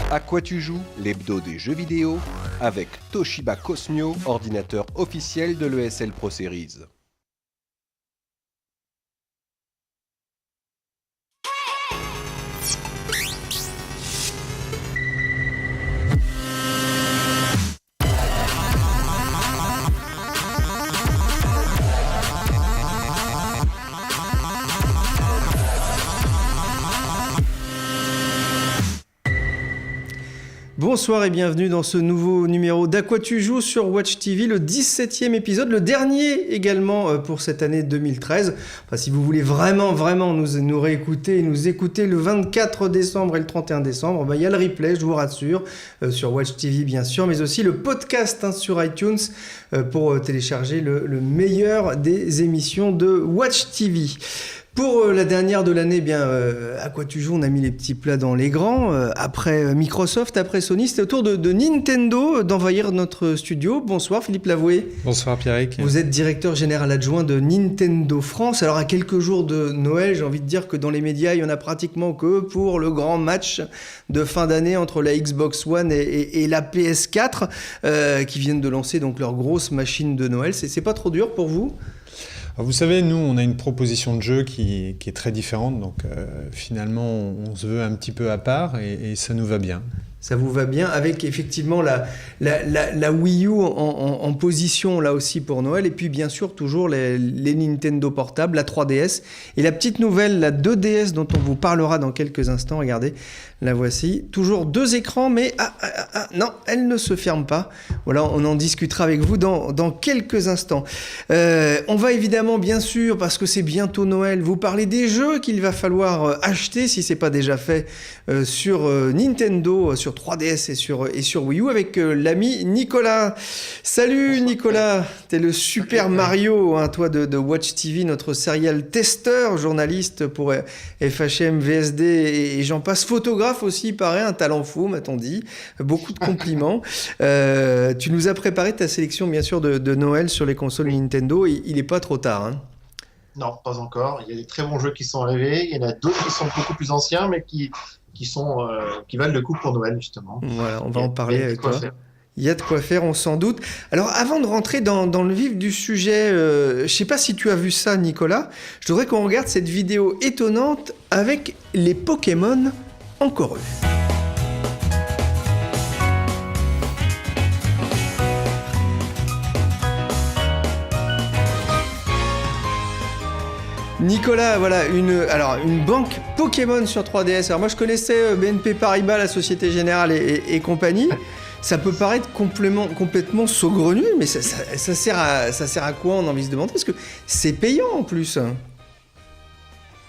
À quoi tu joues, l'hebdo des jeux vidéo, avec Toshiba Cosmio, ordinateur officiel de l'ESL Pro Series. Bonsoir et bienvenue dans ce nouveau numéro d'À quoi tu joues sur Watch TV, le 17e épisode, le dernier également pour cette année 2013. Enfin, si vous voulez vraiment nous réécouter et nous écouter le 24 décembre et le 31 décembre, il y a le replay, je vous rassure, sur Watch TV bien sûr, mais aussi le podcast sur iTunes pour télécharger le meilleur des émissions de Watch TV. Pour la dernière de l'année, à quoi tu joues, on a mis les petits plats dans les grands. Après Microsoft, après Sony, c'était au tour de Nintendo d'envahir notre studio. Bonsoir Philippe Lavoué. Bonsoir Pierrick. Vous êtes directeur général adjoint de Nintendo France. Alors à quelques jours de Noël, j'ai envie de dire que dans les médias, il n'y en a pratiquement que pour le grand match de fin d'année entre la Xbox One et la PS4 qui viennent de lancer donc leur grosse machine de Noël. C'est pas trop dur pour vous ? Vous savez, nous, on a une proposition de jeu qui est très différente, donc finalement, on se veut un petit peu à part et ça nous va bien. Ça vous va bien, avec effectivement la Wii U en position là aussi pour Noël, et puis bien sûr toujours les Nintendo portables, la 3DS, et la petite nouvelle, la 2DS dont on vous parlera dans quelques instants. Regardez, la voici. Toujours deux écrans, mais non, elle ne se ferme pas. Voilà, on en discutera avec vous dans quelques instants. On va évidemment, bien sûr, parce que c'est bientôt Noël, vous parler des jeux qu'il va falloir acheter, si c'est pas déjà fait, sur Nintendo, sur 3DS et sur Wii U, avec l'ami Nicolas. Salut Nicolas, t'es le Super Mario, hein, toi de Watch TV, notre serial testeur, journaliste pour FHM, VSD et j'en passe, photographe aussi, paraît, un talent fou, m'a-t-on dit. Beaucoup de compliments. Tu nous as préparé ta sélection, bien sûr, de Noël sur les consoles Nintendo. Il n'est pas trop tard, hein. Non, pas encore. Il y a des très bons jeux qui sont arrivés. Il y en a d'autres qui sont beaucoup plus anciens, mais qui valent le coup pour Noël, justement. Voilà, on va en parler avec toi. Il y a de quoi faire, on s'en doute. Alors, avant de rentrer dans le vif du sujet, je ne sais pas si tu as vu ça, Nicolas. Je voudrais qu'on regarde cette vidéo étonnante avec les Pokémon encore eux. Nicolas, voilà, une banque Pokémon sur 3DS. Alors moi je connaissais BNP Paribas, la Société Générale et compagnie. Ça peut paraître complètement saugrenu, mais ça sert à quoi, on a envie de se demander, parce que c'est payant en plus.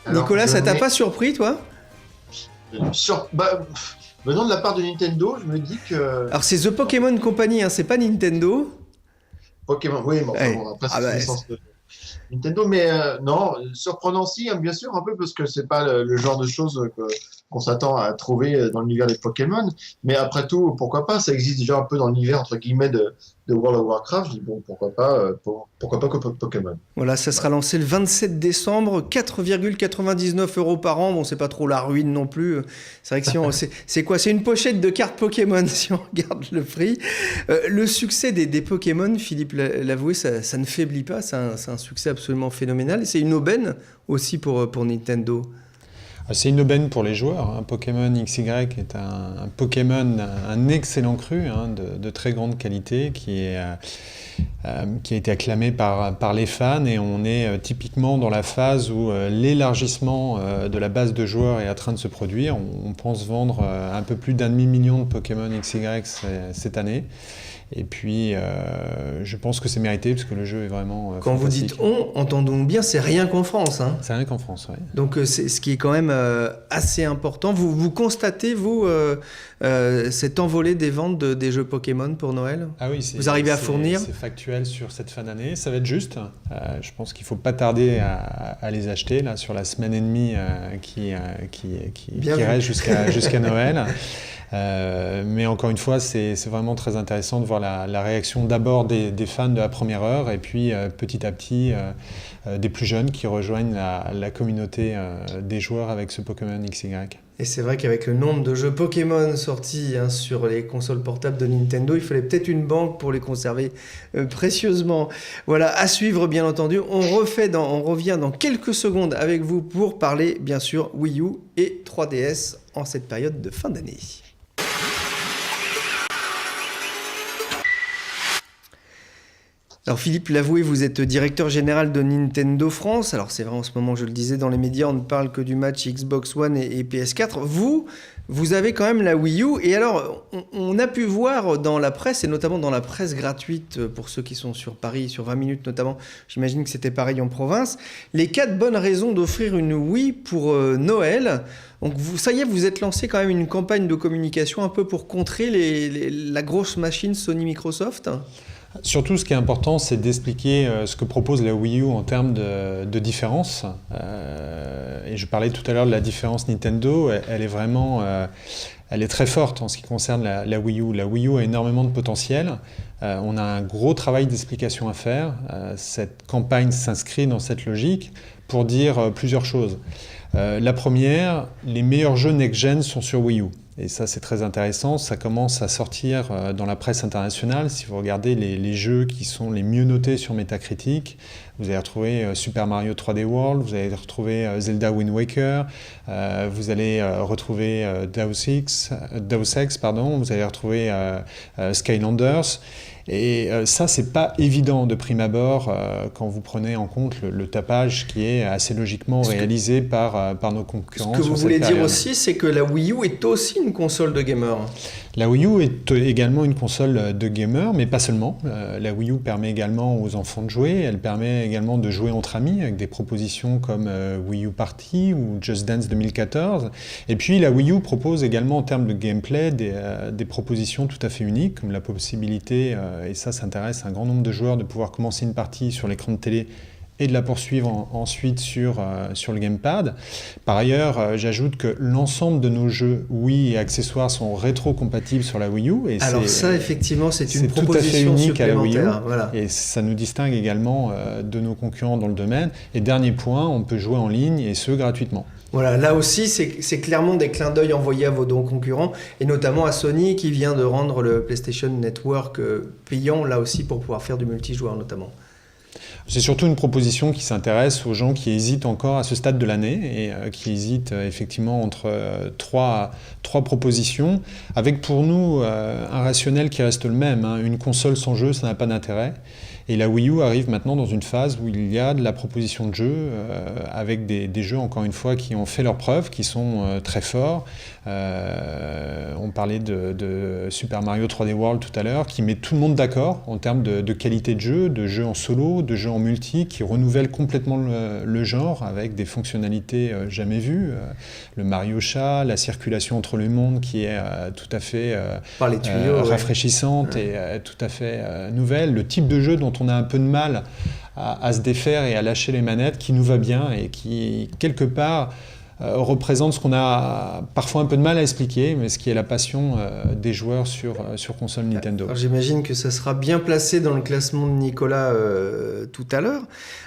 Alors, Nicolas, ça t'a pas surpris, toi ? Venant de la part de Nintendo, je me dis que... Alors c'est The Pokémon Company, hein, c'est pas Nintendo. Pokémon, oui, mais bon, après c'est licence de Nintendo, mais non, surprenant si, hein, bien sûr, un peu, parce que c'est pas le genre de choses qu'on s'attend à trouver dans l'univers des Pokémon, mais après tout, pourquoi pas, ça existe déjà un peu dans l'univers, entre guillemets, de World of Warcraft. Je dis bon, pourquoi pas que Pokémon. Voilà, ça sera lancé le 27 décembre, 4,99 € par an. Bon, c'est pas trop la ruine non plus. C'est vrai que si on, c'est quoi ? C'est une pochette de cartes Pokémon si on regarde le prix. Le succès des Pokémon, Philippe l'avouait, ça ne faiblit pas. C'est un succès absolument phénoménal. Et c'est une aubaine aussi pour Nintendo. C'est une aubaine pour les joueurs. Hein. Pokémon XY est un Pokémon, un excellent cru, hein, de très grande qualité, qui a été acclamé par les fans, et on est typiquement dans la phase où l'élargissement de la base de joueurs est en train de se produire. On pense vendre un peu plus d'1,5 million de Pokémon XY cette année. Et puis, je pense que c'est mérité, parce que le jeu est vraiment Quand fantastique. Vous dites « on », entendons bien, c'est rien qu'en France. Hein. C'est rien qu'en France, oui. Donc, c'est ce qui est quand même assez important. Vous constatez, vous, cette envolée des ventes des jeux Pokémon pour Noël ? Ah oui, vous arrivez à fournir ? C'est factuel sur cette fin d'année. Ça va être juste. Je pense qu'il ne faut pas tarder à les acheter, là, sur la semaine et demie qui reste jusqu'à Noël. Mais encore une fois, c'est vraiment très intéressant de voir la réaction d'abord des fans de la première heure, et puis petit à petit des plus jeunes qui rejoignent la communauté des joueurs avec ce Pokémon XY. Et c'est vrai qu'avec le nombre de jeux Pokémon sortis sur les consoles portables de Nintendo, il fallait peut-être une banque pour les conserver précieusement. Voilà, à suivre bien entendu. On revient dans quelques secondes avec vous pour parler bien sûr Wii U et 3DS en cette période de fin d'année. Alors Philippe Lavoué, vous êtes directeur général de Nintendo France. Alors c'est vrai, en ce moment, je le disais, dans les médias, on ne parle que du match Xbox One et PS4. Vous avez quand même la Wii U. Et alors, on a pu voir dans la presse, et notamment dans la presse gratuite, pour ceux qui sont sur Paris, sur 20 minutes notamment, j'imagine que c'était pareil en province, les 4 bonnes raisons d'offrir une Wii pour Noël. Donc ça y est, vous êtes lancé quand même une campagne de communication un peu pour contrer la grosse machine Sony-Microsoft. Surtout, ce qui est important, c'est d'expliquer ce que propose la Wii U en termes de différence. Et je parlais tout à l'heure de la différence Nintendo. Elle est vraiment, elle est très forte en ce qui concerne la Wii U. La Wii U a énormément de potentiel. On a un gros travail d'explication à faire. Cette campagne s'inscrit dans cette logique pour dire plusieurs choses. La première, les meilleurs jeux next-gen sont sur Wii U. Et ça, c'est très intéressant. Ça commence à sortir dans la presse internationale. Si vous regardez les jeux qui sont les mieux notés sur Metacritic, vous allez retrouver Super Mario 3D World, vous allez retrouver Zelda Wind Waker, vous allez retrouver Deus Ex, vous allez retrouver Skylanders. Et ça, c'est pas évident de prime abord quand vous prenez en compte le tapage qui est assez logiquement réalisé par nos concurrents. Ce que vous voulez dire aussi, c'est que la Wii U est aussi une console de gamer. La Wii U est également une console de gamer, mais pas seulement. La Wii U permet également aux enfants de jouer. Elle permet également de jouer entre amis avec des propositions comme Wii U Party ou Just Dance 2014. Et puis la Wii U propose également en termes de gameplay des propositions tout à fait uniques, comme la possibilité, et ça intéresse un grand nombre de joueurs, de pouvoir commencer une partie sur l'écran de télé et de la poursuivre ensuite sur le gamepad. Par ailleurs, j'ajoute que l'ensemble de nos jeux Wii et accessoires sont rétro-compatibles sur la Wii U. Et alors ça, effectivement, c'est une proposition tout à fait unique à la Wii U. Voilà. Et ça nous distingue également de nos concurrents dans le domaine. Et dernier point, on peut jouer en ligne et ce, gratuitement. Voilà, là aussi, c'est clairement des clins d'œil envoyés à vos concurrents, et notamment à Sony qui vient de rendre le PlayStation Network payant, là aussi, pour pouvoir faire du multijoueur notamment. C'est surtout une proposition qui s'intéresse aux gens qui hésitent encore à ce stade de l'année et qui hésitent effectivement entre trois propositions, avec pour nous un rationnel qui reste le même. Une console sans jeu, ça n'a pas d'intérêt. Et la Wii U arrive maintenant dans une phase où il y a de la proposition de jeu avec des jeux, encore une fois, qui ont fait leurs preuves, qui sont très forts. On parlait de Super Mario 3D World tout à l'heure, qui met tout le monde d'accord en termes de qualité de jeu en solo, de jeu en multi, qui renouvelle complètement le genre avec des fonctionnalités jamais vues. Le Mario Chat, la circulation entre les mondes qui est tout à fait par les tuyaux, rafraîchissante et tout à fait nouvelle. Le type de jeu dont on a un peu de mal à se défaire et à lâcher les manettes, qui nous va bien et qui, quelque part, représente ce qu'on a parfois un peu de mal à expliquer, mais ce qui est la passion des joueurs sur console Nintendo. Alors, j'imagine que ça sera bien placé dans le classement de Nicolas tout à l'heure.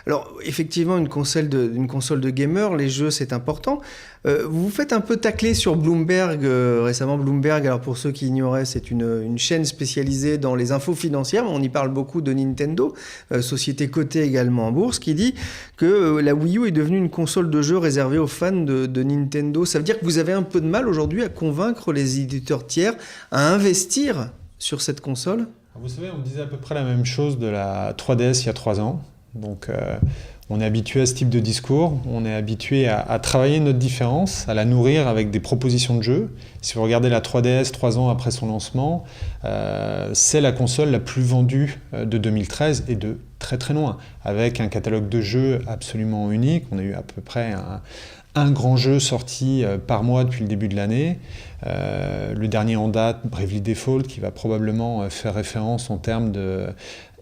Alors, effectivement, une console de gamer, les jeux, c'est important. Vous vous faites un peu tacler sur Bloomberg récemment. Bloomberg, alors pour ceux qui ignoraient, c'est une chaîne spécialisée dans les infos financières. On y parle beaucoup de Nintendo, société cotée également en bourse, qui dit que la Wii U est devenue une console de jeux réservée aux fans de Nintendo. Ça veut dire que vous avez un peu de mal aujourd'hui à convaincre les éditeurs tiers à investir sur cette console ? Vous savez, on disait à peu près la même chose de la 3DS il y a 3 ans. Donc, on est habitué à ce type de discours, on est habitué à travailler notre différence, à la nourrir avec des propositions de jeux. Si vous regardez la 3DS 3 ans après son lancement, c'est la console la plus vendue de 2013 et de très très loin, avec un catalogue de jeux absolument unique. On a eu à peu près un grand jeu sorti par mois depuis le début de l'année. Le dernier en date, Bravely Default, qui va probablement faire référence en termes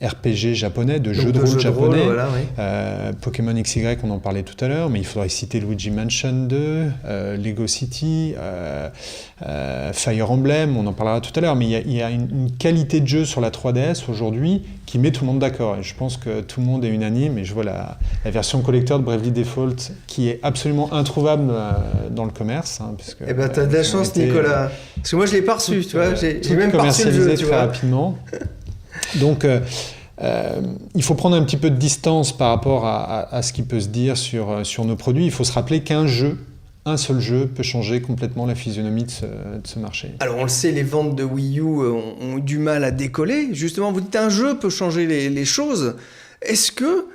RPG japonais, de jeux de rôle japonais. Voilà, oui. Pokémon XY, on en parlait tout à l'heure, mais il faudrait citer Luigi Mansion 2, Lego City, Fire Emblem, on en parlera tout à l'heure, mais il y a une qualité de jeu sur la 3DS aujourd'hui qui met tout le monde d'accord. Et je pense que tout le monde est unanime, et je vois la version collector de Bravely Default qui est absolument introuvable dans le commerce. Puisque, eh ben, t'as de la chance, Nicolas. Parce que moi, je l'ai pas reçu, tu vois. J'ai même pas reçu le jeu, tu très vois. rapidement. Donc, il faut prendre un petit peu de distance par rapport à ce qui peut se dire sur nos produits. Il faut se rappeler un seul jeu peut changer complètement la physionomie de ce marché. Alors on le sait, les ventes de Wii U ont eu du mal à décoller. Justement, vous dites un jeu peut changer les choses. Est-ce que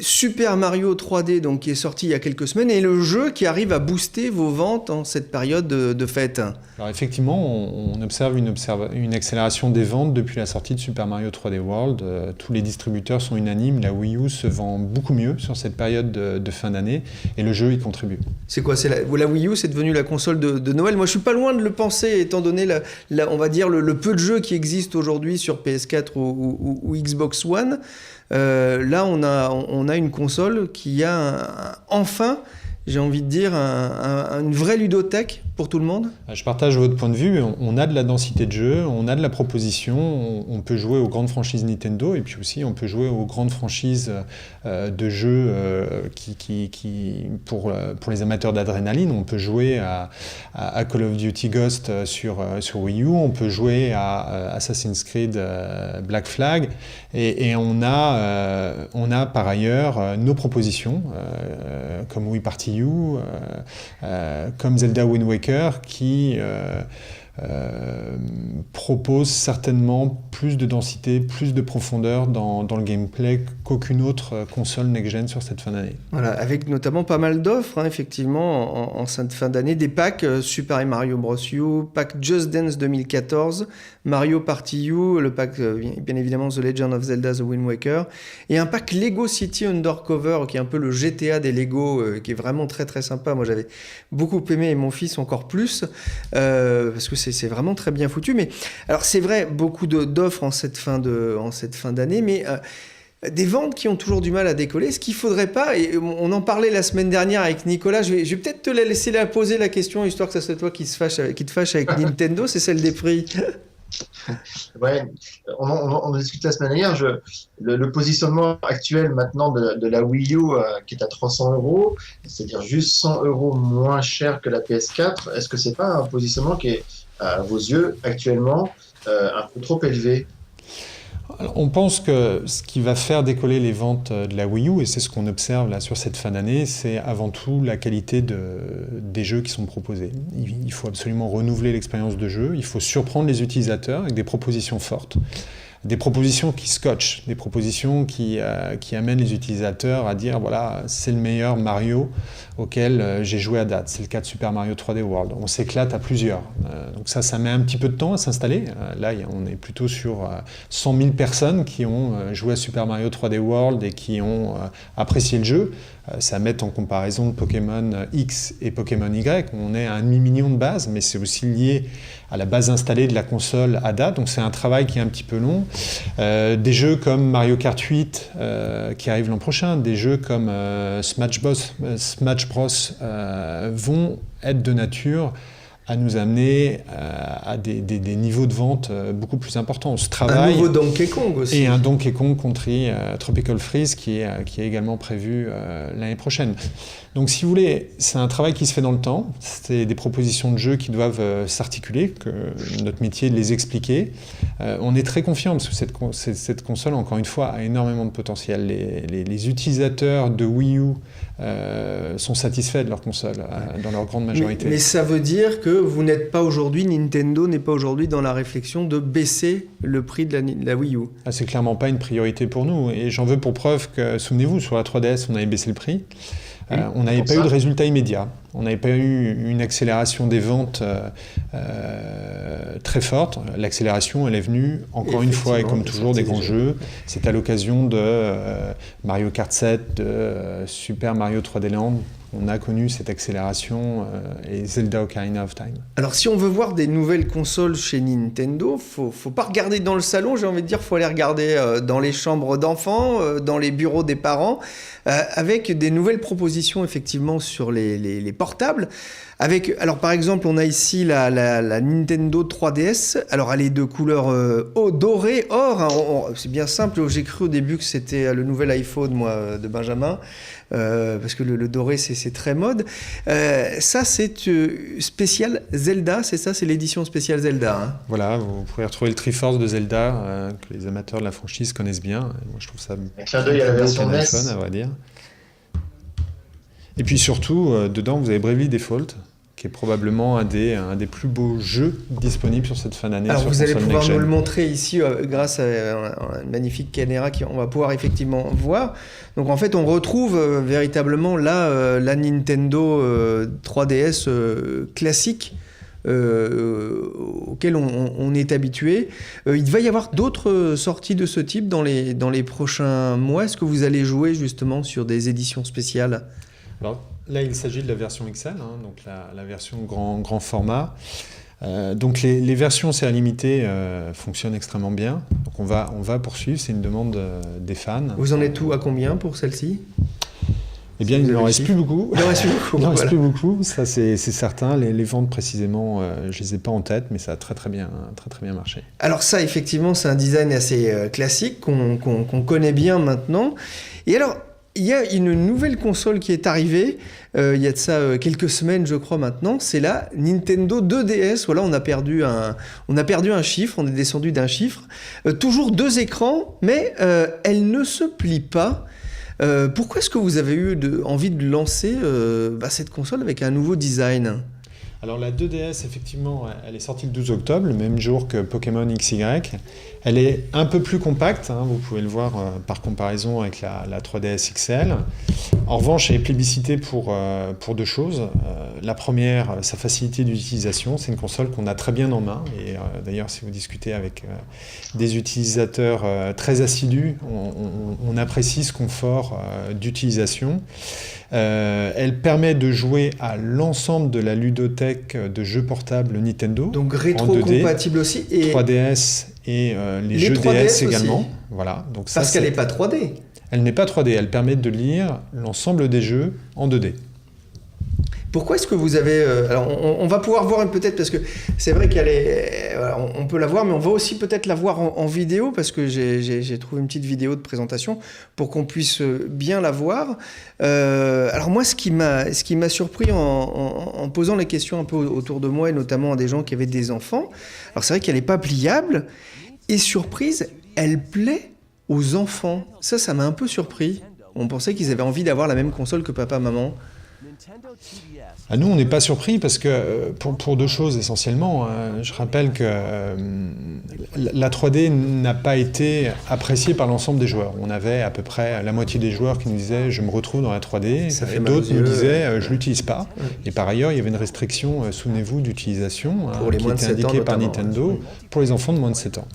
Super Mario 3D, donc, qui est sorti il y a quelques semaines, est le jeu qui arrive à booster vos ventes en cette période de fête? Alors effectivement, on observe une accélération des ventes depuis la sortie de Super Mario 3D World. Tous les distributeurs sont unanimes, la Wii U se vend beaucoup mieux sur cette période de fin d'année, et le jeu y contribue. C'est quoi? La Wii U, c'est devenu la console de Noël? Moi, je suis pas loin de le penser, étant donné on va dire le peu de jeux qui existent aujourd'hui sur PS4 ou Xbox One. Là, on a une console qui a enfin, j'ai envie de dire, une vraie ludothèque pour tout le monde. Je partage votre point de vue. On a de la densité de jeu, on a de la proposition, on peut jouer aux grandes franchises Nintendo, et puis aussi on peut jouer aux grandes franchises de jeux pour les amateurs d'adrénaline. On peut jouer à Call of Duty Ghost sur Wii U, on peut jouer à Assassin's Creed Black Flag, et on a par ailleurs nos propositions comme Wii Party U, comme Zelda Wind Waker, qui propose certainement plus de densité, plus de profondeur dans le gameplay qu'aucune autre console next-gen sur cette fin d'année. Voilà, avec notamment pas mal d'offres, effectivement, en cette fin d'année, des packs Super Mario Bros. U, pack Just Dance 2014, Mario Party U, le pack, bien évidemment, The Legend of Zelda The Wind Waker, et un pack Lego City Undercover, qui est un peu le GTA des Lego, qui est vraiment très très sympa. Moi, j'avais beaucoup aimé, et mon fils encore plus, parce que c'est vraiment très bien foutu. Mais alors, c'est vrai, beaucoup d'offres en cette fin d'année, mais des ventes qui ont toujours du mal à décoller. Ce qu'il ne faudrait pas, et on en parlait la semaine dernière avec Nicolas, je vais peut-être te laisser poser la question, histoire que ça soit toi qui te fâche avec Nintendo, c'est celle des prix. Ouais, on discute la semaine dernière. Le positionnement actuel maintenant de la Wii U qui est à 300 €, c'est-à-dire juste 100 € moins cher que la PS4, est-ce que c'est pas un positionnement qui est, à vos yeux, actuellement un peu trop élevé? Alors, on pense que ce qui va faire décoller les ventes de la Wii U, et c'est ce qu'on observe là sur cette fin d'année, c'est avant tout la qualité des jeux qui sont proposés. Il faut absolument renouveler l'expérience de jeu, il faut surprendre les utilisateurs avec des propositions fortes, des propositions qui scotchent, des propositions qui amènent les utilisateurs à dire voilà, c'est le meilleur Mario auquel j'ai joué à date. C'est le cas de Super Mario 3D World. On s'éclate à plusieurs. Donc ça met un petit peu de temps à s'installer. Là, on est plutôt sur 100 000 personnes qui ont joué à Super Mario 3D World et qui ont apprécié le jeu. Ça met en comparaison de Pokémon X et Pokémon Y. On est à 1,5 million de bases, mais c'est aussi lié à la base installée de la console à date. Donc c'est un travail qui est un petit peu long. Des jeux comme Mario Kart 8 qui arrive l'an prochain, des jeux comme Smash Bros vont être de nature à nous amener à des niveaux de vente beaucoup plus importants. On se travaille. Un nouveau Donkey Kong aussi. Et un Donkey Kong Country Tropical Freeze qui est également prévu l'année prochaine. Donc si vous voulez, c'est un travail qui se fait dans le temps. C'est des propositions de jeux qui doivent s'articuler, que notre métier est de les expliquer. On est très confiant parce que cette console, encore une fois, a énormément de potentiel. Les utilisateurs de Wii U sont satisfaits de leur console dans leur grande majorité. Mais ça veut dire que vous n'êtes pas aujourd'hui, Nintendo n'est pas aujourd'hui dans la réflexion de baisser le prix de la Wii U. Ah, c'est clairement pas une priorité pour nous. Et j'en veux pour preuve que, souvenez-vous, sur la 3DS, on avait baissé le prix. On n'avait pas eu de résultat immédiat. On n'avait pas eu une accélération des ventes très forte. L'accélération, elle est venue, encore une fois, et comme toujours, des grands jeux. C'est à l'occasion de Mario Kart 7, de Super Mario 3D Land, on a connu cette accélération et Zelda Ocarina of Time. Alors si on veut voir des nouvelles consoles chez Nintendo, faut pas regarder dans le salon, j'ai envie de dire, faut aller regarder dans les chambres d'enfants, dans les bureaux des parents, avec des nouvelles propositions effectivement sur les portables. Alors par exemple, on a ici la Nintendo 3DS. Alors elle est de couleur dorée, or. Hein, c'est bien simple. J'ai cru au début que c'était le nouvel iPhone, moi, de Benjamin, parce que le doré c'est très mode. Ça c'est spécial Zelda, c'est ça, c'est l'édition spéciale Zelda. Hein. Voilà, vous pourrez retrouver le Triforce de Zelda que les amateurs de la franchise connaissent bien. Moi je trouve ça. Avec clin d'œil à la version NES, à vrai dire. Et puis surtout, dedans, vous avez Bravely Default, qui est probablement un des plus beaux jeux disponibles sur cette fin d'année. Alors sur vous allez pouvoir next-gen. nous le montrer ici grâce à une magnifique caméra qu'on va pouvoir effectivement voir. Donc en fait, on retrouve véritablement là la Nintendo 3DS classique. Auquel on est habitué. Il va y avoir d'autres sorties de ce type dans les prochains mois. Est-ce que vous allez jouer justement sur des éditions spéciales ? Alors, là, il s'agit de la version XL, hein, donc la version grand format. Donc les versions série limitée fonctionnent extrêmement bien. Donc on va poursuivre, c'est une demande des fans. Vous en êtes où à combien pour celle-ci ? Eh bien, il n'en reste plus beaucoup. Il n'en reste plus beaucoup. Il n'en reste plus beaucoup, ça c'est certain. Les ventes précisément, je les ai pas en tête, mais ça a très bien marché. Alors ça, effectivement, c'est un design assez classique qu'on connaît bien maintenant. Et alors, il y a une nouvelle console qui est arrivée, il y a de ça quelques semaines, je crois maintenant, c'est la Nintendo 2DS. Voilà, on a perdu un chiffre, on est descendu d'un chiffre. Toujours 2 écrans, mais elle ne se plie pas. Pourquoi est-ce que vous avez eu envie de lancer cette console avec un nouveau design ? Alors la 2DS, effectivement, elle est sortie le 12 octobre, le même jour que Pokémon XY. Elle est un peu plus compacte, hein, vous pouvez le voir par comparaison avec la 3DS XL. En revanche, elle est plébiscitée pour 2 choses. La première, sa facilité d'utilisation. C'est une console qu'on a très bien en main. Et d'ailleurs, si vous discutez avec des utilisateurs très assidus, on apprécie ce confort d'utilisation. Elle permet de jouer à l'ensemble de la ludothèque de jeux portables Nintendo. Donc rétro-compatible aussi. Et 3DS et les jeux 3DS DS également. Aussi. Voilà. Donc parce qu'elle n'est pas 3D. Elle n'est pas 3D, elle permet de lire l'ensemble des jeux en 2D. Pourquoi est-ce que vous avez... alors on va pouvoir voir peut-être, parce que c'est vrai qu'elle est... on peut la voir, mais on va aussi peut-être la voir en vidéo, parce que j'ai trouvé une petite vidéo de présentation pour qu'on puisse bien la voir. Alors moi, ce qui m'a surpris en posant les questions un peu autour de moi, et notamment à des gens qui avaient des enfants, alors c'est vrai qu'elle n'est pas pliable, et surprise, elle plaît aux enfants. Ça m'a un peu surpris. On pensait qu'ils avaient envie d'avoir la même console que papa, maman. À nous, on n'est pas surpris parce que pour 2 choses essentiellement. Je rappelle que la 3D n'a pas été appréciée par l'ensemble des joueurs. On avait à peu près la moitié des joueurs qui nous disaient « je me retrouve dans la 3D » et d'autres nous disaient « je ne l'utilise pas ». Et par ailleurs, il y avait une restriction, souvenez-vous, d'utilisation qui était indiquée par Nintendo pour les enfants de moins de 7 ans.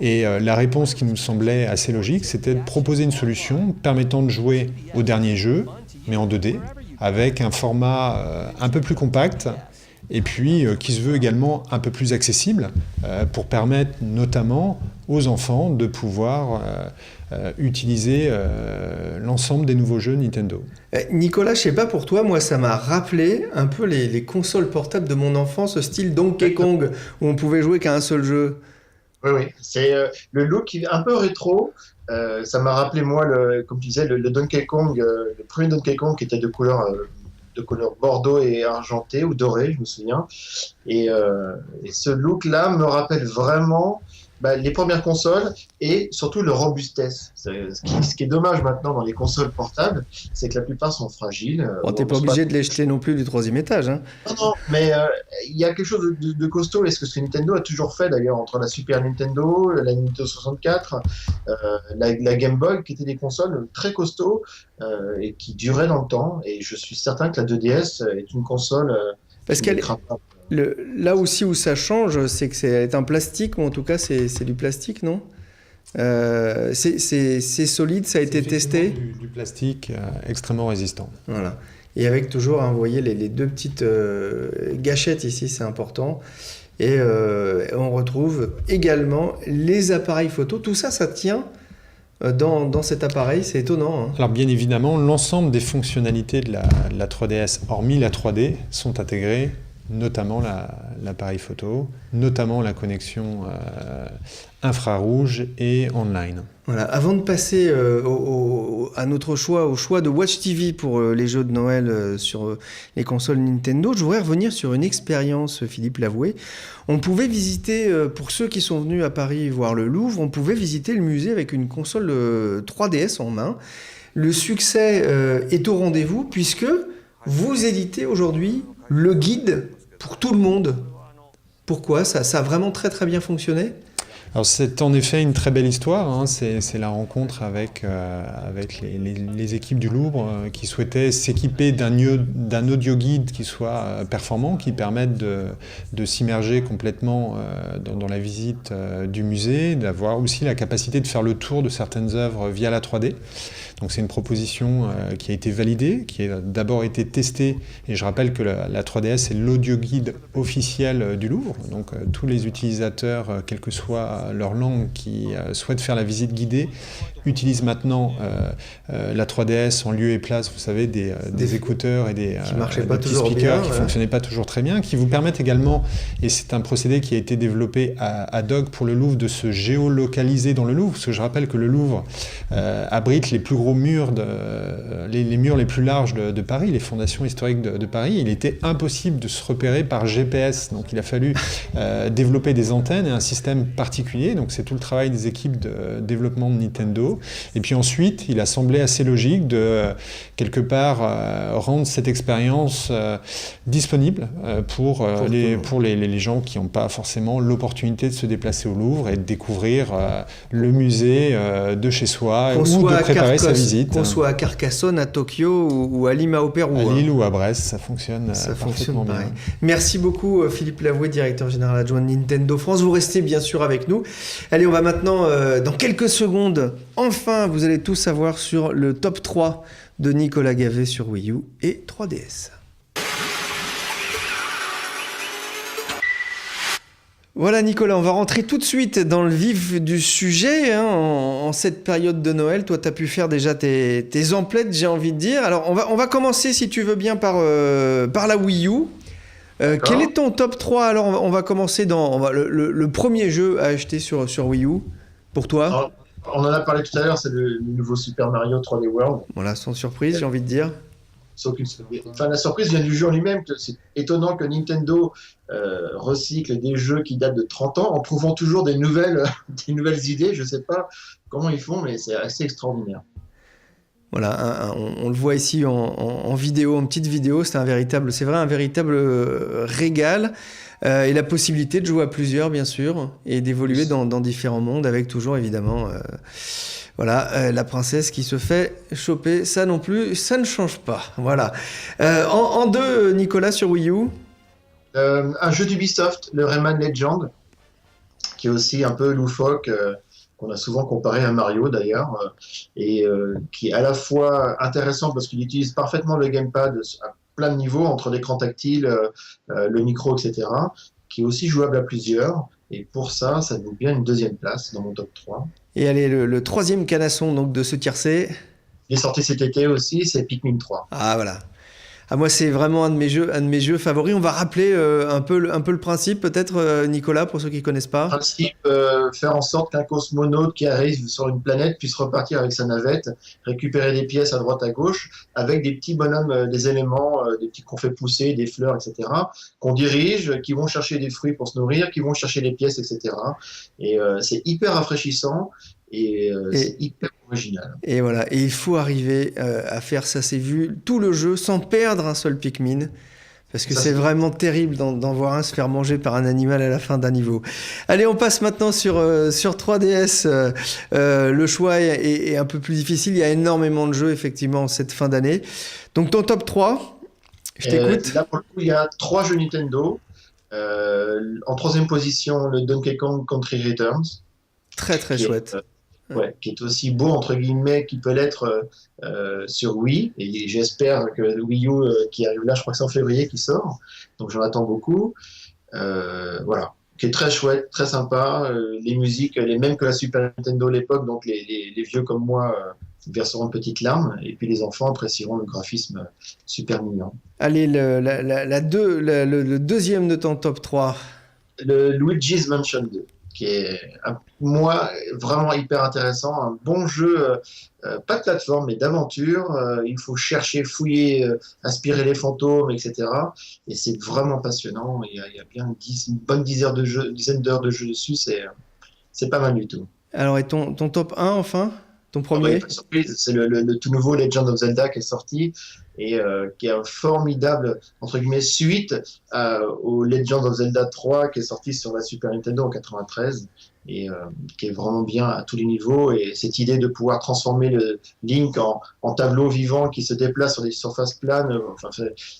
Et la réponse qui nous semblait assez logique, c'était de proposer une solution permettant de jouer au dernier jeu, mais en 2D, avec un format un peu plus compact et puis qui se veut également un peu plus accessible pour permettre notamment aux enfants de pouvoir utiliser l'ensemble des nouveaux jeux Nintendo. Nicolas, je sais pas pour toi, moi ça m'a rappelé un peu les consoles portables de mon enfance, style Donkey Kong, où on pouvait jouer qu'à un seul jeu. Oui, c'est le look un peu rétro. Ça m'a rappelé, moi, comme tu disais, le Donkey Kong, le premier Donkey Kong qui était de couleur bordeaux et argenté ou doré, je me souviens. Et ce look-là me rappelle vraiment les premières consoles et surtout leur robustesse. Ce qui est dommage maintenant dans les consoles portables, c'est que la plupart sont fragiles. Bon, t'es pas obligé de les jeter non plus du 3e étage. Hein. Non, mais il y a quelque chose de costaud, et ce que Nintendo a toujours fait d'ailleurs entre la Super Nintendo, la Nintendo 64, la Game Boy, qui étaient des consoles très costauds et qui duraient dans le temps. Et je suis certain que la 2DS est une console parce qu'elle là aussi où ça change, c'est que c'est un plastique, ou en tout cas c'est du plastique, non ? C'est solide, ça a été testé. Du plastique extrêmement résistant. Voilà. et avec toujours, hein, vous voyez, les deux petites gâchettes ici, c'est important. Et on retrouve également les appareils photo. Tout ça, ça tient dans cet appareil, c'est étonnant. Hein. Alors bien évidemment, l'ensemble des fonctionnalités de la 3DS, hormis la 3D, sont intégrées, notamment l'appareil photo, notamment la connexion infrarouge et online. Voilà. Avant de passer à notre choix, au choix de Watch TV pour les jeux de Noël sur les consoles Nintendo, je voudrais revenir sur une expérience, Philippe l'avouait. On pouvait visiter, pour ceux qui sont venus à Paris voir le Louvre, on pouvait visiter le musée avec une console 3DS en main. Le succès est au rendez-vous puisque vous éditez aujourd'hui le guide pour tout le monde. Pourquoi ? Ça a vraiment très très bien fonctionné ? Alors c'est en effet une très belle histoire, hein. C'est la rencontre avec les équipes du Louvre qui souhaitaient s'équiper d'un audio guide qui soit performant, qui permette de s'immerger complètement dans la visite du musée, d'avoir aussi la capacité de faire le tour de certaines œuvres via la 3D. Donc c'est une proposition qui a été validée, qui a d'abord été testée, et je rappelle que la 3DS est l'audio guide officiel du Louvre, donc tous les utilisateurs, quelle que soit leur langue, qui souhaitent faire la visite guidée, utilisent maintenant la 3DS en lieu et place, vous savez, des écouteurs et des petits speakers qui ne fonctionnaient pas toujours très bien, qui vous permettent également, et c'est un procédé qui a été développé ad hoc pour le Louvre, de se géolocaliser dans le Louvre, parce que je rappelle que le Louvre abrite les plus gros murs, les murs les plus larges de Paris, les fondations historiques de Paris. Il était impossible de se repérer par GPS, donc il a fallu développer des antennes et un système particulier, donc c'est tout le travail des équipes de développement de Nintendo. Et puis ensuite, il a semblé assez logique de, quelque part, rendre cette expérience disponible pour les gens qui n'ont pas forcément l'opportunité de se déplacer au Louvre et de découvrir le musée de chez soi ou de préparer sa visite. Qu'on soit à Carcassonne, à Tokyo ou à Lima au Pérou. À Lille ou à Brest, ça fonctionne parfaitement bien. Merci beaucoup Philippe Lavoué, directeur général adjoint de Nintendo France. Vous restez bien sûr avec nous. Allez, on va maintenant, dans quelques secondes, enfin, vous allez tout savoir sur le top 3 de Nicolas Gavet sur Wii U et 3DS. Voilà Nicolas, on va rentrer tout de suite dans le vif du sujet. Hein, en cette période de Noël, toi tu as pu faire déjà tes emplettes, j'ai envie de dire. Alors on va commencer si tu veux bien par la Wii U. Quel est ton top 3 ? Alors on va commencer le premier jeu à acheter sur Wii U pour toi. Alors, on en a parlé tout à l'heure, c'est le nouveau Super Mario 3D World. Voilà, sans surprise, j'ai envie de dire. La surprise vient du jeu en lui-même. C'est étonnant que Nintendo recycle des jeux qui datent de 30 ans en trouvant toujours des nouvelles idées. Je ne sais pas comment ils font, mais c'est assez extraordinaire. Voilà, on le voit ici en vidéo, en petite vidéo. C'est un véritable régal. Et la possibilité de jouer à plusieurs, bien sûr, et d'évoluer dans différents mondes avec toujours, évidemment... la princesse qui se fait choper, ça non plus, ça ne change pas. Voilà. En deux, Nicolas, sur Wii U. Un jeu d'Ubisoft, le Rayman Legend, qui est aussi un peu loufoque, qu'on a souvent comparé à Mario d'ailleurs, et qui est à la fois intéressant parce qu'il utilise parfaitement le gamepad à plein de niveaux, entre l'écran tactile, le micro, etc., qui est aussi jouable à plusieurs. Et pour ça vaut bien une deuxième place dans mon top 3. Et allez, le troisième canasson donc, de ce tiercé. Il est sorti cet été aussi, c'est Pikmin 3. Ah voilà. Ah, moi, c'est vraiment un de mes jeux favoris. On va rappeler un peu le principe, peut-être, Nicolas, pour ceux qui ne connaissent pas. Le principe, faire en sorte qu'un cosmonaute qui arrive sur une planète puisse repartir avec sa navette, récupérer des pièces à droite à gauche, avec des petits bonhommes, des éléments, des petits qu'on fait pousser, des fleurs, etc., qu'on dirige, qui vont chercher des fruits pour se nourrir, qui vont chercher des pièces, etc. Et c'est hyper rafraîchissant. Et c'est hyper original. Et voilà, et il faut arriver à faire ça, c'est vu, tout le jeu sans perdre un seul Pikmin, parce que c'est vraiment terrible d'en voir un se faire manger par un animal à la fin d'un niveau. Allez, on passe maintenant sur 3DS. Le choix est un peu plus difficile, il y a énormément de jeux effectivement cette fin d'année. Donc ton top 3, je t'écoute. Là pour le coup, il y a 3 jeux Nintendo. En troisième position, le Donkey Kong Country Returns. Très très chouette. Ouais, qui est aussi beau, entre guillemets, qu'il peut l'être sur Wii. Et j'espère que le Wii U qui arrive là, je crois que c'est en février qui sort. Donc j'en attends beaucoup. Voilà. Qui est très chouette, très sympa. Les musiques, les mêmes que la Super Nintendo à l'époque. Donc les vieux comme moi verseront une petite larme. Et puis les enfants apprécieront le graphisme super mignon. Allez, le deuxième de ton top 3. Le Luigi's Mansion 2, qui est, moi, vraiment hyper intéressant. Un bon jeu, pas de plateforme, mais d'aventure. Il faut chercher, fouiller, aspirer les fantômes, etc. Et c'est vraiment passionnant. Il y a bien une bonne dizaine d'heures de jeu dessus. C'est pas mal du tout. Alors, et ton top 1, enfin? Ton premier? Pas de surprise, c'est le tout nouveau Legend of Zelda qui est sorti et qui est un formidable, entre guillemets, suite au Legend of Zelda 3 qui est sorti sur la Super Nintendo en 93 et qui est vraiment bien à tous les niveaux. Et cette idée de pouvoir transformer le Link en tableau vivant qui se déplace sur des surfaces planes, enfin,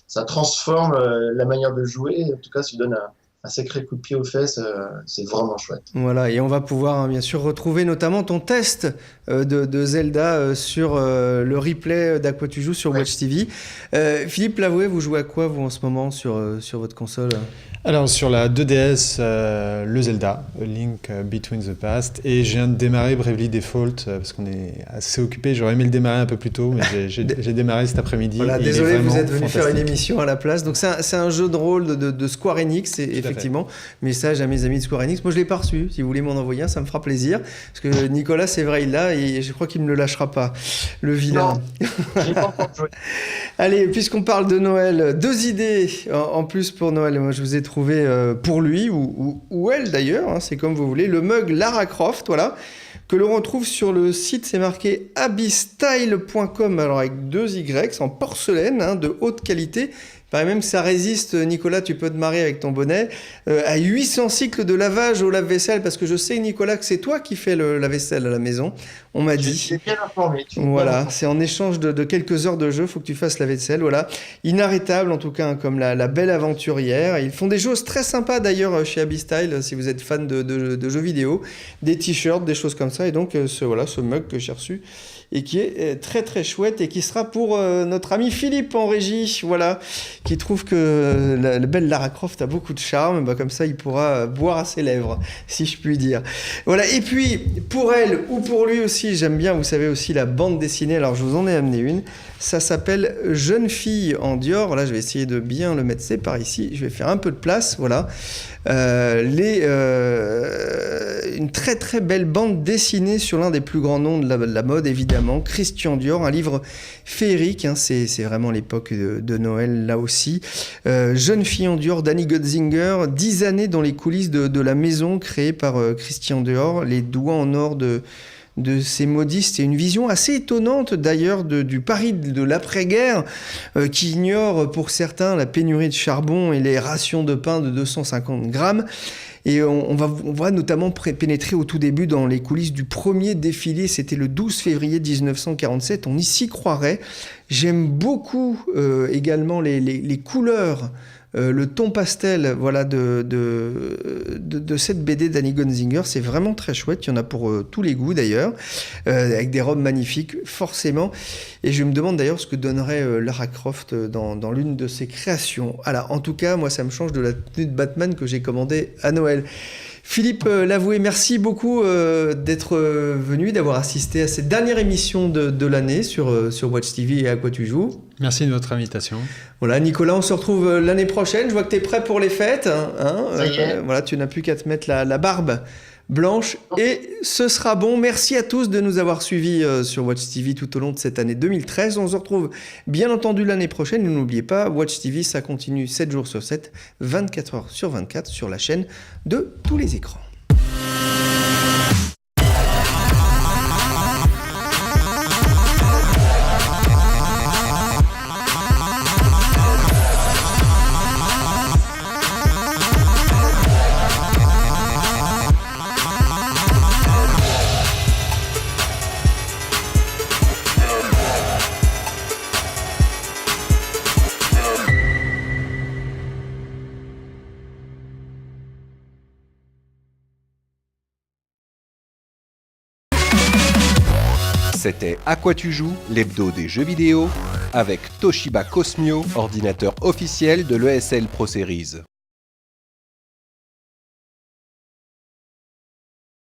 ça transforme la manière de jouer. En tout cas, ça lui donne un sacré coup de pied aux fesses, c'est vraiment chouette. Voilà, et on va pouvoir bien sûr retrouver notamment ton test de Zelda sur le replay d'À quoi tu joues sur Watch TV. Philippe Lavoué, vous jouez à quoi vous en ce moment sur votre console? Alors sur la 2DS, le Zelda, A Link Between the Past, et je viens de démarrer Bravely Default parce qu'on est assez occupé. J'aurais aimé le démarrer un peu plus tôt, mais j'ai démarré cet après-midi. Voilà, désolé, vous êtes venu faire une émission à la place. Donc c'est un jeu de rôle de Square Enix, effectivement. Message à mes amis de Square Enix. Moi je l'ai pas reçu. Si vous voulez m'en envoyer un, ça me fera plaisir. Parce que Nicolas, c'est vrai, il l'a et je crois qu'il me le lâchera pas. Le vilain. Non, j'ai pas encore joué. Allez, puisqu'on parle de Noël, 2 idées en plus pour Noël. Moi je vous ai trouvé pour lui ou elle d'ailleurs, hein, c'est comme vous voulez, le mug Lara Croft, voilà, que l'on retrouve sur le site, c'est marqué abbystyle.com, alors avec 2 Y, c'est en porcelaine, hein, de haute qualité. Il paraît même que ça résiste, Nicolas, tu peux te marrer avec ton bonnet, à 800 cycles de lavage au lave-vaisselle, parce que je sais, Nicolas, que c'est toi qui fais le lave-vaisselle à la maison, on m'a dit. Je suis bien informé. Voilà, c'est en échange de quelques heures de jeu, il faut que tu fasses la vaisselle, voilà. Inarrêtable, en tout cas, hein, comme la belle aventurière. Ils font des choses très sympas, d'ailleurs, chez Abbystyle, si vous êtes fan de jeux vidéo, des t-shirts, des choses comme ça, et donc, ce mug que j'ai reçu, et qui est très très chouette et qui sera pour notre ami Philippe en régie, voilà, qui trouve que la belle Lara Croft a beaucoup de charme. Bah, comme ça il pourra boire à ses lèvres, si je puis dire. Voilà, et puis pour elle ou pour lui aussi, j'aime bien, vous savez, aussi la bande dessinée, alors je vous en ai amené une, ça s'appelle Jeune fille en Dior. Voilà, je vais essayer de bien le mettre, c'est par ici, je vais faire un peu de place, voilà. Une très très belle bande dessinée sur l'un des plus grands noms de la mode, évidemment, Christian Dior, un livre féerique, hein, c'est vraiment l'époque de Noël là aussi. Jeune fille en Dior d'Annie Gotzinger, 10 années dans les coulisses de la maison créée par Christian Dior, les doigts en or de ces modistes. C'est une vision assez étonnante d'ailleurs du Paris de l'après-guerre qui ignore pour certains la pénurie de charbon et les rations de pain de 250 grammes. Et on va notamment pénétrer au tout début dans les coulisses du premier défilé, c'était le 12 février 1947, on y s'y croirait. J'aime beaucoup également les couleurs, le ton pastel, voilà, de cette BD d'Annie Gotzinger, c'est vraiment très chouette, il y en a pour tous les goûts d'ailleurs, avec des robes magnifiques forcément, et je me demande d'ailleurs ce que donnerait Lara Croft dans l'une de ses créations. Alors, en tout cas, moi ça me change de la tenue de Batman que j'ai commandée à Noël. Philippe Lavoué, merci beaucoup d'être venu, d'avoir assisté à cette dernière émission de l'année sur Watch TV et À quoi tu joues. Merci de votre invitation. Voilà, Nicolas, on se retrouve l'année prochaine. Je vois que tu es prêt pour les fêtes. Hein, ça y est. Voilà, tu n'as plus qu'à te mettre la barbe blanche et ce sera bon. Merci à tous de nous avoir suivis sur Watch TV tout au long de cette année 2013. On se retrouve bien entendu l'année prochaine. Et n'oubliez pas, Watch TV, ça continue 7 jours sur 7, 24 heures sur 24 sur la chaîne de tous les écrans. C'était À quoi tu joues, l'hebdo des jeux vidéo, avec Toshiba Cosmio, ordinateur officiel de l'ESL Pro Series.